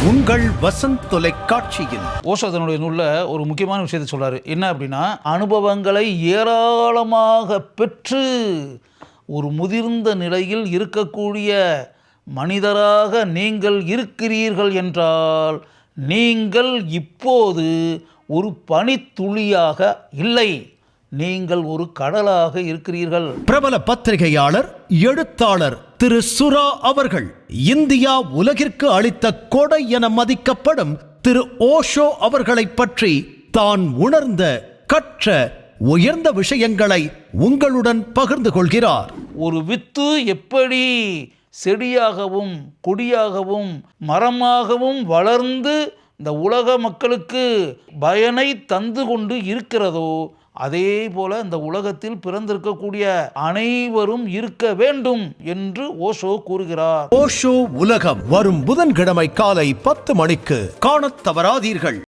உங்கள் வசந்த் தொலைக்காட்சியில் ஓஷோ தன்னுடைய நூலில் ஒரு முக்கியமான விஷயத்தை சொல்றாரு. என்ன அப்படின்னா, அனுபவங்களை ஏராளமாக பெற்று ஒரு முதிர்ந்த நிலையில் இருக்கக்கூடிய மனிதராக நீங்கள் இருக்கிறீர்கள் என்றால் நீங்கள் இப்போது ஒரு பனித்துளியாக இல்லை, நீங்கள் ஒரு கடலாக இருக்கிறீர்கள். பிரபல பத்திரிகையாளர் எழுத்தாளர் திரு சுரா அவர்கள் இந்தியா உலகிற்கு அளித்த கொடை என மதிக்கப்படும் திரு ஓஷோ அவர்களை பற்றி தான் உணர்ந்த கற்ற உயர்ந்த விஷயங்களை உங்களுடன் பகிர்ந்து கொள்கிறார். ஒரு வித்து எப்படி செடியாகவும் கொடியாகவும் மரமாகவும் வளர்ந்து இந்த உலக மக்களுக்கு பயனை தந்து கொண்டு இருக்கிறதோ, அதே போல இந்த உலகத்தில் பிறந்திருக்கக்கூடிய அனைவரும் இருக்க வேண்டும் என்று ஓஷோ கூறுகிறார். ஓஷோ உலகம் வரும் புதன்கிழமை காலை 10 மணிக்கு காணத் தவறாதீர்கள்.